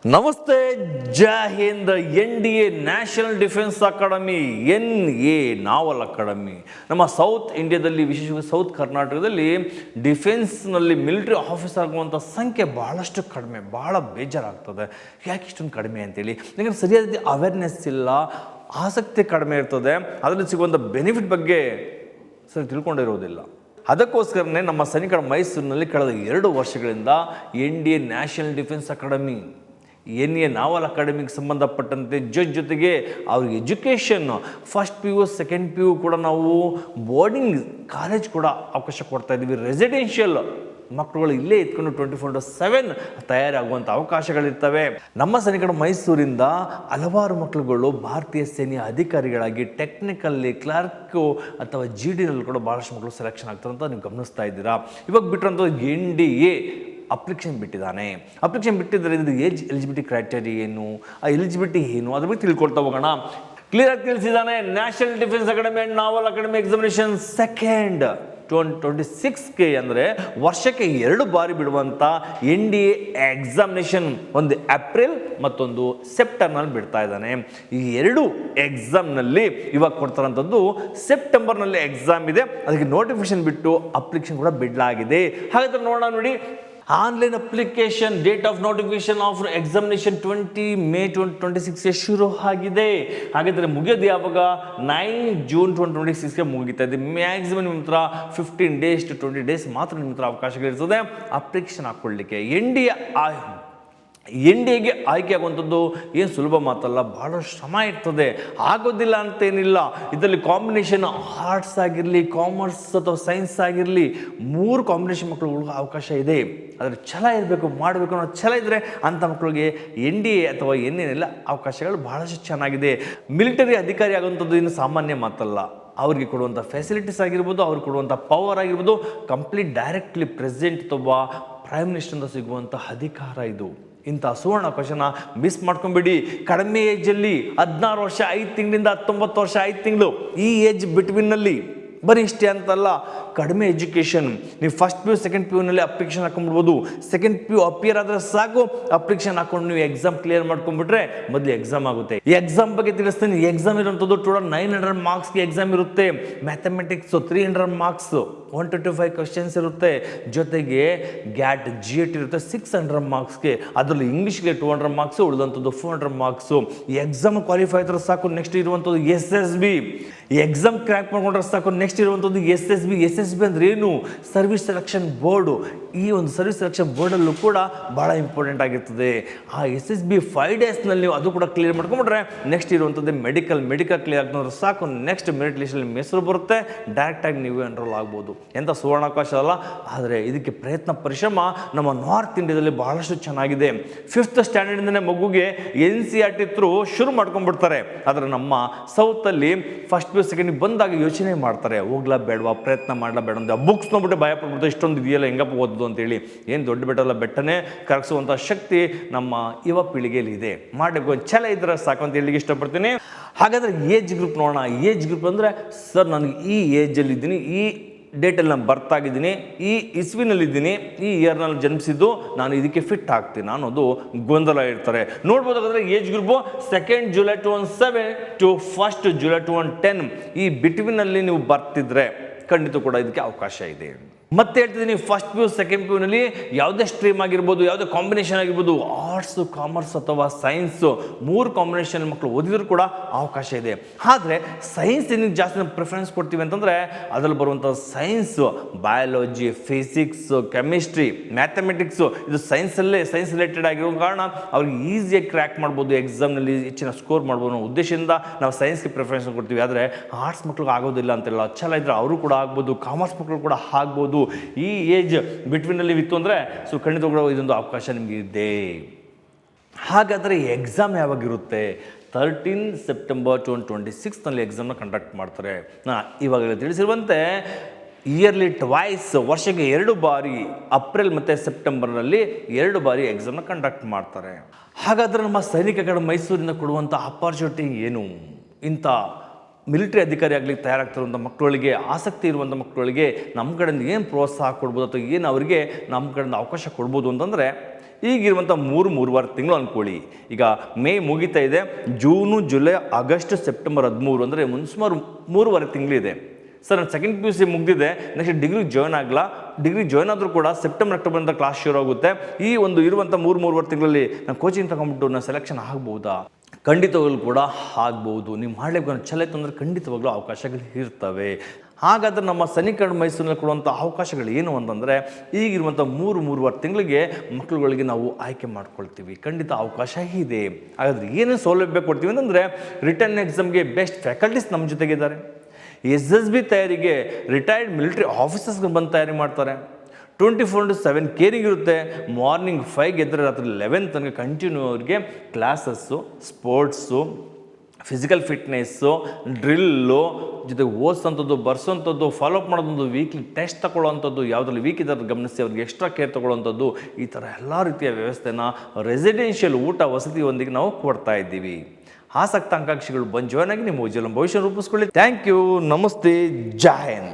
ನಮಸ್ತೆ, ಜೈ ಹಿಂದ್. NDA national defence academy, NA naval academy. ನಮ್ಮ ಸೌತ್ ಇಂಡಿಯಾದಲ್ಲಿ, ವಿಶೇಷವಾಗಿ ಸೌತ್ ಕರ್ನಾಟಕದಲ್ಲಿ ಡಿಫೆನ್ಸ್ನಲ್ಲಿ ಮಿಲಿಟರಿ ಆಫೀಸರ್ ಆಗುವಂಥ ಸಂಖ್ಯೆ ಭಾಳಷ್ಟು ಕಡಿಮೆ. ಭಾಳ ಬೇಜಾರಾಗ್ತದೆ, ಯಾಕೆ ಇಷ್ಟೊಂದು ಕಡಿಮೆ ಅಂತೇಳಿ. ಯಾಕಂದರೆ ಸರಿಯಾದ ಅವೇರ್ನೆಸ್ ಇಲ್ಲ, ಆಸಕ್ತಿ ಕಡಿಮೆ ಇರ್ತದೆ, ಅದರಲ್ಲಿ ಸಿಗುವಂಥ ಬೆನಿಫಿಟ್ ಬಗ್ಗೆ ಸರಿ ತಿಳ್ಕೊಂಡಿರೋದಿಲ್ಲ. ಅದಕ್ಕೋಸ್ಕರನೇ ನಮ್ಮ ಸೈನಿಕರ ಮೈಸೂರಿನಲ್ಲಿ ಕಳೆದ 2 ವರ್ಷಗಳಿಂದ NDA national defence academy, NA naval ಅಕಾಡೆಮಿಗೆ ಸಂಬಂಧಪಟ್ಟಂತೆ ಜೊತೆಗೆ ಅವ್ರಿಗೆ education, first PU second PU ಕೂಡ ನಾವು ಬೋರ್ಡಿಂಗ್ ಕಾಲೇಜ್ ಕೂಡ ಅವಕಾಶ ಕೊಡ್ತಾ ಇದ್ದೀವಿ. ರೆಸಿಡೆನ್ಷಿಯಲ್ ಮಕ್ಕಳುಗಳು ಇಲ್ಲೇ ಇಟ್ಕೊಂಡು 24/7 ತಯಾರಾಗುವಂಥ ಅವಕಾಶಗಳಿರ್ತವೆ. ನಮ್ಮ ಸೈನಿಕರ ಮೈಸೂರಿಂದ ಹಲವಾರು ಮಕ್ಕಳುಗಳು ಭಾರತೀಯ ಸೇನೆಯ ಅಧಿಕಾರಿಗಳಾಗಿ ಟೆಕ್ನಿಕಲ್ಲಿ ಕ್ಲರ್ಕು ಅಥವಾ GD ನಲ್ಲಿ ಕೂಡ ಭಾಳಷ್ಟು ಮಕ್ಕಳು ಸೆಲೆಕ್ಷನ್ ಆಗ್ತಾರೆ ಅಂತ ನೀವು ಗಮನಿಸ್ತಾ ಇದ್ದೀರಾ. ಇವಾಗ ಬಿಟ್ಟರಂತ NDA ಅಪ್ಲಿಕೇಶನ್ ಬಿಟ್ಟಿದ್ದಾನೆ. ಅಪ್ಲಿಕೇಶನ್ ಬಿಟ್ಟಿದ್ದರೆ ಇದು ಏಜ್ ಎಲಿಜಿಬಿಲಿಟಿ ಕ್ರೈಟೇರಿಯಾ ಏನು, ಆ ಎಲಿಜಿಬಿಲಿಟಿ ಏನು, ಅದ್ರ ಬಗ್ಗೆ ತಿಳ್ಕೊಳ್ತಾ ಹೋಗೋಣ. ಕ್ಲಿಯರ್ ಆಗಿ ತಿಳಿಸಿದ್ದಾನೆ. National defence academy and naval academy examination second 2026ಗೆ ಅಂದರೆ ವರ್ಷಕ್ಕೆ 2 ಬಾರಿ ಬಿಡುವಂಥ NDA ಎಕ್ಸಾಮಿನೇಷನ್, ಒಂದು ಏಪ್ರಿಲ್ ಮತ್ತೊಂದು ಸೆಪ್ಟೆಂಬರ್ನಲ್ಲಿ ಬಿಡ್ತಾ ಇದ್ದಾನೆ. ಈ 2 ಎಕ್ಸಾಮ್ನಲ್ಲಿ ಇವಾಗ ಕೊಡ್ತಾರಂಥದ್ದು ಸೆಪ್ಟೆಂಬರ್ನಲ್ಲಿ ಎಕ್ಸಾಮ್ ಇದೆ. ಅದಕ್ಕೆ ನೋಟಿಫಿಕೇಶನ್ ಬಿಟ್ಟು ಅಪ್ಲಿಕೇಶನ್ ಕೂಡ ಬಿಡಲಾಗಿದೆ. ಹಾಗಾದ್ರೆ ನೋಡೋಣ ನೋಡಿ. Online application, date of notification of examination 20 May 2026ಗೆ ಶುರು ಆಗಿದೆ. ಹಾಗಾದರೆ ಮುಗಿಯೋದು ಯಾವಾಗ? 9 ಜೂನ್ 2026ಗೆ ಮುಗಿತಾ ಇದೆ. ಮ್ಯಾಕ್ಸಿಮಮ್ ನಿಮ್ಮ ಹತ್ರ 15 days to 20 days ಮಾತ್ರ ನಿಮ್ಮ ಹತ್ರ ಅವಕಾಶಗಳಿರ್ತದೆ ಅಪ್ಲಿಕೇಶನ್ ಹಾಕ್ಕೊಳ್ಳಿಕ್ಕೆ. NDAಗೆ ಆಯ್ಕೆ ಆಗುವಂಥದ್ದು ಏನು ಸುಲಭ ಮಾತಲ್ಲ, ಭಾಳ ಶ್ರಮ ಇರ್ತದೆ. ಆಗೋದಿಲ್ಲ ಅಂತೇನಿಲ್ಲ. ಇದರಲ್ಲಿ ಕಾಂಬಿನೇಷನ್ ಆರ್ಟ್ಸ್ ಆಗಿರಲಿ, ಕಾಮರ್ಸ್ ಅಥವಾ ಸೈನ್ಸ್ ಆಗಿರಲಿ, 3 ಕಾಂಬಿನೇಷನ್ ಮಕ್ಕಳುಗಳಿಗೆ ಅವಕಾಶ ಇದೆ. ಅದರ ಛಲ ಇರಬೇಕು, ಮಾಡಬೇಕು ಅನ್ನೋ ಛಲ ಇದ್ದರೆ ಅಂಥ ಮಕ್ಕಳಿಗೆ NDA ಅಥವಾ NAನೆಲ್ಲ ಅವಕಾಶಗಳು ಭಾಳಷ್ಟು ಚೆನ್ನಾಗಿದೆ. ಮಿಲಿಟರಿ ಅಧಿಕಾರಿ ಆಗುವಂಥದ್ದು ಇನ್ನು ಸಾಮಾನ್ಯ ಮಾತಲ್ಲ. ಅವ್ರಿಗೆ ಕೊಡುವಂಥ ಫೆಸಿಲಿಟೀಸ್ ಆಗಿರ್ಬೋದು, ಅವ್ರಿಗೆ ಕೊಡುವಂಥ ಪವರ್ ಆಗಿರ್ಬೋದು, ಕಂಪ್ಲೀಟ್ ಡೈರೆಕ್ಟ್ಲಿ ಪ್ರೆಸಿಡೆಂಟ್ ಅಥವಾ ಪ್ರೈಮ್ ಮಿನಿಸ್ಟರಿಂದ ಸಿಗುವಂಥ ಅಧಿಕಾರ ಇದು. ಇಂಥ ಸುವರ್ಣ ಅವಕಾಶನ ಮಿಸ್ ಮಾಡ್ಕೊಂಬಿಡಿ. ಕಡಿಮೆ ಏಜಲ್ಲಿ 16 ವರ್ಷ 5 ತಿಂಗಳಿಂದ 19 ವರ್ಷ 5 ತಿಂಗಳು, ಈ ಏಜ್ ಬಿಟ್ವೀನ್ನಲ್ಲಿ ಬರೀ ಇಷ್ಟೇ ಅಂತಲ್ಲ, ಕಡಿಮೆ ಎಜುಕೇಷನ್. ನೀವು ಫಸ್ಟ್ PU ಸೆಕೆಂಡ್ PUನಲ್ಲಿ ಅಪ್ಲಿಕೇಶನ್ ಹಾಕೊಂಡ್ಬಿಡ್ಬೋದು. ಸೆಕೆಂಡ್ PU ಅಪಿಯರ್ ಆದರೆ ಸಾಕು, ಅಪ್ಲಿಕೇಶನ್ ಹಾಕೊಂಡು ನೀವು ಎಕ್ಸಾಮ್ ಕ್ಲಿಯರ್ ಮಾಡ್ಕೊಂಡ್ಬಿಟ್ರೆ ಮೊದಲು ಎಕ್ಸಾಮ್ ಆಗುತ್ತೆ. ಎಕ್ಸಾಮ್ ಬಗ್ಗೆ ತಿಳಿಸ್ತೀನಿ. ಎಕ್ಸಾಮ್ ಇರೋಂಥದ್ದು ಟೋಟಲ್ 900 ಮಾರ್ಕ್ಸ್ಗೆ ಎಕ್ಸಾಮ್ ಇರುತ್ತೆ. ಮ್ಯಾಥಮೆಟಿಕ್ಸ್ 300 ಮಾರ್ಕ್ಸ್, 125 ಕ್ವಶನ್ಸ್ ಇರುತ್ತೆ. ಜೊತೆಗೆ GAT GAT ಇರುತ್ತೆ 600 ಮಾರ್ಕ್ಸ್ಗೆ. ಅದರಲ್ಲಿ ಇಂಗ್ಲೀಷ್ಗೆ 200 ಮಾರ್ಕ್ಸು, ಉಳಿದಂಥದ್ದು 400 ಮಾರ್ಕ್ಸು. ಎಕ್ಸಾಮ್ ಕ್ವಾಲಿಫೈ ಆದರೆ ಸಾಕು. ನೆಕ್ಸ್ಟ್ ಇರುವಂಥದ್ದು SSB. ಎಕ್ಸಾಮ್ ಕ್ರ್ಯಾಕ್ ಮಾಡ್ಕೊಂಡ್ರೆ ಸಾಕು. ನೆಕ್ಸ್ಟ್ ಇರುವಂಥದ್ದು SSB. SSB ಅಂದ್ರೆ ಏನು? Service selection board. ಈ ಒಂದು ಸರ್ವಿಸ್ ಸೆಲೆಕ್ಷನ್ ಬೋರ್ಡಲ್ಲೂ ಕೂಡ ಭಾಳ ಇಂಪಾರ್ಟೆಂಟ್ ಆಗಿರ್ತದೆ. ಆ SSB 5 ಡೇಸ್ನಲ್ಲಿ ನೀವು ಅದು ಕೂಡ ಕ್ಲಿಯರ್ ಮಾಡ್ಕೊಂಡ್ಬಿಟ್ರೆ ನೆಕ್ಸ್ಟ್ ಇರುವಂಥದ್ದು ಮೆಡಿಕಲ್ ಕ್ಲಿಯರ್ ಆಗ್ತಂದ್ರೆ ಸಾಕು. ನೆಕ್ಸ್ಟ್ ಮೆರಿಟ್ ಲಿಸ್ಟಲ್ಲಿ ನಿಮ್ಮ ಹೆಸರು ಬರುತ್ತೆ, ಡೈರೆಕ್ಟಾಗಿ ನೀವು ಎನ್ರೋಲ್ ಆಗ್ಬೋದು. ಎಂಥ ಸುವರ್ಣಾವಕಾಶ ಅಲ್ಲ. ಆದರೆ ಇದಕ್ಕೆ ಪ್ರಯತ್ನ ಪರಿಶ್ರಮ ನಮ್ಮ ನಾರ್ತ್ ಇಂಡಿಯಾದಲ್ಲಿ ಬಹಳಷ್ಟು ಚೆನ್ನಾಗಿದೆ. 5th ಸ್ಟ್ಯಾಂಡರ್ಡಿಂದನೇ ಮಗುಗೆ NCERT ಥ್ರೂ ಶುರು ಮಾಡ್ಕೊಂಡ್ಬಿಡ್ತಾರೆ. ಆದರೆ ನಮ್ಮ ಸೌತಲ್ಲಿ ಫಸ್ಟ್ PU ಸೆಕೆಂಡ್ ಬಂದಾಗ ಯೋಚನೆ ಮಾಡ್ತಾರೆ, ಹೋಗ್ಲಾ ಬೇಡವಾ, ಪ್ರಯತ್ನ ಮಾಡಲಾ ಬೇಡ ಅಂತ. ಬುಕ್ಸ್ ನೋಡ್ಬಿಟ್ಟು ಭಯ ಪಡ್ಬಿಟ್ಟು ಇಷ್ಟೊಂದು ಇದೆಯಲ್ಲ, ಹೆಂಗಪ್ಪ ಓದೋದು ಅಂತೇಳಿ. ಏನು ದೊಡ್ಡ ಬೆಟ್ಟಲ್ಲ, ಬೆಟ್ಟನೇ ಕರಗಿಸುವಂಥ ಶಕ್ತಿ ನಮ್ಮ ಯುವ ಪೀಳಿಗೆಯಲ್ಲಿ ಇದೆ. ಮಾಡಬೇಕು ಛಲ ಇದ್ರೆ ಸಾಕು ಅಂತ ಹೇಳಿಕ್ಕೆ ಇಷ್ಟಪಡ್ತೀನಿ. ಹಾಗಾದರೆ ಏಜ್ ಗ್ರೂಪ್ ನೋಡೋಣ. ಏಜ್ ಗ್ರೂಪ್ ಅಂದರೆ ಸರ್ ನನಗೆ ಈ ಏಜಲ್ಲಿ ಇದ್ದೀನಿ, ಈ ಡೇಟಲ್ಲಿ ನಾನು ಬರ್ತಾಗಿದ್ದೀನಿ, ಈ ಇಸ್ವಿನಲ್ಲಿದ್ದೀನಿ, ಈ ಇಯರ್ನಲ್ಲಿ ಜನ್ಮಿಸಿದ್ದು, ನಾನು ಇದಕ್ಕೆ ಫಿಟ್ ಆಗ್ತೀನಿ ಅನ್ನೋದು ಗೊಂದಲ ಇರ್ತಾರೆ. ನೋಡ್ಬೋದಾದ್ರೆ age group 2nd July 2007 to 1st July 2010 ಈ ಬಿಟ್ವೀನಲ್ಲಿ ನೀವು ಬರ್ತಿದ್ರೆ ಖಂಡಿತ ಕೂಡ ಇದಕ್ಕೆ ಅವಕಾಶ ಇದೆ. ಮತ್ತೆ ಹೇಳ್ತಿದ್ದೀನಿ, ಫಸ್ಟ್ PU ಸೆಕೆಂಡ್ PUನಲ್ಲಿ ಯಾವುದೇ ಸ್ಟ್ರೀಮ್ ಆಗಿರ್ಬೋದು, ಯಾವುದೇ ಕಾಂಬಿನೇಷನ್ ಆಗಿರ್ಬೋದು, ಆರ್ಟ್ಸು, ಕಾಮರ್ಸ್ ಅಥವಾ ಸೈನ್ಸು, 3 ಕಾಂಬಿನೇಷನ್ ಮಕ್ಕಳು ಓದಿದ್ರು ಕೂಡ ಅವಕಾಶ ಇದೆ. ಆದರೆ ಸೈನ್ಸ್ ಏನಕ್ಕೆ ಜಾಸ್ತಿ ನಾವು ಪ್ರಿಫರೆನ್ಸ್ ಕೊಡ್ತೀವಿ ಅಂತಂದರೆ, ಅದರಲ್ಲಿ ಬರುವಂಥ science, biology, physics, chemistry, mathematics, ಇದು ಸೈನ್ಸ್ ರಿಲೇಟೆಡ್ ಆಗಿರೋ ಕಾರಣ ಅವ್ರಿಗೆ ಈಸಿಯಾಗಿ ಕ್ರ್ಯಾಕ್ ಮಾಡ್ಬೋದು, ಎಕ್ಸಾಮ್ನಲ್ಲಿ ಹೆಚ್ಚಿನ ಸ್ಕೋರ್ ಮಾಡ್ಬೋದು ಅನ್ನೋ ಉದ್ದೇಶದಿಂದ ನಾವು ಸೈನ್ಸ್ಗೆ ಪ್ರಿಫರೆನ್ಸ್ ಕೊಡ್ತೀವಿ. ಆದರೆ ಆರ್ಟ್ಸ್ ಮಕ್ಳಿಗೆ ಆಗೋದಿಲ್ಲ ಅಂತೆಲ್ಲ, ಛಲ ಇದ್ದರೆ ಅವರು ಕೂಡ ಆಗ್ಬೋದು, ಕಾಮರ್ಸ್ ಮಕ್ಕಳು ಕೂಡ ಆಗ್ಬೋದು. ಈ ಏಜ್ ಬಿಟ್ವೀನಲ್ಲಿ ಇತ್ತು ಅಂದರೆ ಖಂಡಿತ ಕೂಡ ಇದೊಂದು ಅವಕಾಶ ನಿಮಗೆ ಇದೆ. ಹಾಗಾದರೆ ಎಕ್ಸಾಮ್ ಯಾವಾಗಿರುತ್ತೆ? 13 ಸೆಪ್ಟೆಂಬರ್ 2026ನಲ್ಲಿ ಎಕ್ಸಾಮ್ನ ಕಂಡಕ್ಟ್ ಮಾಡ್ತಾರೆ. ಇವಾಗಲೇ ತಿಳಿಸಿರುವಂತೆ ಇಯರ್ಲಿ ಟ್ವೈಸ್, ವರ್ಷಕ್ಕೆ 2 ಬಾರಿ, ಏಪ್ರಿಲ್ ಮತ್ತು ಸೆಪ್ಟೆಂಬರ್ನಲ್ಲಿ 2 ಬಾರಿ ಎಕ್ಸಾಮ್ನ ಕಂಡಕ್ಟ್ ಮಾಡ್ತಾರೆ. ಹಾಗಾದರೆ ನಮ್ಮ ಸೈನಿಕಗಳ ಮೈಸೂರಿನ ಕೊಡುವಂಥ ಅಪಾರ್ಚುನಿಟಿ ಏನು? ಇಂಥ ಮಿಲಿಟರಿ ಅಧಿಕಾರಿ ಆಗಲಿಕ್ಕೆ ತಯಾರಾಗ್ತಿರುವಂಥ ಮಕ್ಕಳಿಗೆ, ಆಸಕ್ತಿ ಇರುವಂಥ ಮಕ್ಕಳಿಗೆ ನಮ್ಮ ಕಡೆಯಿಂದ ಏನು ಪ್ರೋತ್ಸಾಹ ಕೊಡ್ಬೋದು ಅಥವಾ ಏನು ಅವರಿಗೆ ನಮ್ಮ ಕಡೆಯಿಂದ ಅವಕಾಶ ಕೊಡ್ಬೋದು ಅಂತಂದರೆ, ಈಗಿರುವಂಥ ಮೂರುವರೆ ತಿಂಗಳು ಅಂದ್ಕೊಳ್ಳಿ. ಈಗ ಮೇ ಮುಗಿತಾ ಇದೆ, ಜೂನು, ಜುಲೈ, ಆಗಸ್ಟ್, ಸೆಪ್ಟೆಂಬರ್ 13 ಅಂದರೆ ಸುಮಾರು 3.5 ತಿಂಗಳಿದೆ. ಸರ್ ನಾನು ಸೆಕೆಂಡ್ PUC ಮುಗಿದಿದೆ, ನೆಕ್ಸ್ಟ್ ಡಿಗ್ರಿ ಜಾಯ್ನ್ ಆಗಲ್ಲ. ಡಿಗ್ರಿ ಜಾಯ್ನ್ ಆದರೂ ಕೂಡ ಸೆಪ್ಟೆಂಬರ್ ಅಕ್ಟೋಬರಿಂದ ಕ್ಲಾಸ್ ಶುರು ಆಗುತ್ತೆ. ಈ ಒಂದು ಇರುವಂಥ 3.5 ತಿಂಗಳಲ್ಲಿ ನಾನು ಕೋಚಿಂಗ್ ತಗೊಂಡ್ಬಿಟ್ಟು ನಾನು ಸೆಲೆಕ್ಷನ್ ಆಗ್ಬೋದಾ? ಖಂಡಿತವಾಗ್ಲೂ ಕೂಡ ಆಗ್ಬೋದು. ನೀವು ಮಾಡಲಿಕ್ಕೆ ಛಲ ಇತ್ತು ಅಂದರೆ ಖಂಡಿತವಾಗ್ಲೂ ಅವಕಾಶಗಳು ಇರ್ತವೆ. ಹಾಗಾದರೆ ನಮ್ಮ ಸನಿಕರಣ ಮೈಸೂರಿನಲ್ಲಿ ಕೊಡುವಂಥ ಅವಕಾಶಗಳು ಏನು ಅಂತಂದರೆ, ಈಗಿರುವಂಥ 3.5 ತಿಂಗಳಿಗೆ ಮಕ್ಕಳುಗಳಿಗೆ ನಾವು ಆಯ್ಕೆ ಮಾಡ್ಕೊಳ್ತೀವಿ. ಖಂಡಿತ ಅವಕಾಶ ಇದೆ. ಹಾಗಾದರೆ ಏನೇನು ಸೌಲಭ್ಯ ಕೊಡ್ತೀವಿ ಅಂತಂದರೆ, ರಿಟರ್ನ್ ಎಕ್ಸಾಮ್ಗೆ ಬೆಸ್ಟ್ ಫ್ಯಾಕಲ್ಟೀಸ್ ನಮ್ಮ ಜೊತೆಗಿದ್ದಾರೆ. SSB ತಯಾರಿಗೆ ರಿಟೈರ್ಡ್ ಮಿಲಿಟರಿ ಆಫೀಸರ್ಸ್ಗಳು ಬಂದು ತಯಾರಿ ಮಾಡ್ತಾರೆ. 24/7 ಕೇರಿಂಗ್ ಇರುತ್ತೆ. ಮಾರ್ನಿಂಗ್ 5ಗೆ ಎದ್ದರೆ ರಾತ್ರಿ 11 ತನಕ ಕಂಟಿನ್ಯೂ ಅವರಿಗೆ classes, sports, physical fitness, drill, ಜೊತೆಗೆ ಓದಿಸೋಂಥದ್ದು, ಬರ್ಸೋಂಥದ್ದು, ಫಾಲೋಅಪ್ ಮಾಡೋದು, ವೀಕ್ಲಿ ಟೆಸ್ಟ್ ತಗೊಳ್ಳೋವಂಥದ್ದು, ಯಾವುದ್ರಲ್ಲಿ ವೀಕ್ ಇದ್ದಾರೆ ಗಮನಿಸಿ ಅವ್ರಿಗೆ ಎಕ್ಸ್ಟ್ರಾ ಕೇರ್ ತೊಗೊಳ್ಳೋವಂಥದ್ದು, ಈ ಥರ ಎಲ್ಲ ರೀತಿಯ ವ್ಯವಸ್ಥೆನ ರೆಸಿಡೆನ್ಷಿಯಲ್ ಊಟ ವಸತಿಯೊಂದಿಗೆ ನಾವು ಕೊಡ್ತಾ ಇದ್ದೀವಿ. ಆಸಕ್ತ ಆಕಾಂಕ್ಷಿಗಳು ಬಂದು ಜಾಯ್ನ್ ಆಗಿ ನಿಮ್ಮ ಉಜ್ವಲ ಭವಿಷ್ಯ ರೂಪಿಸ್ಕೊಳ್ಳಿ. Thank you. ನಮಸ್ತೆ. ಜೈ ಹಿಂದ್.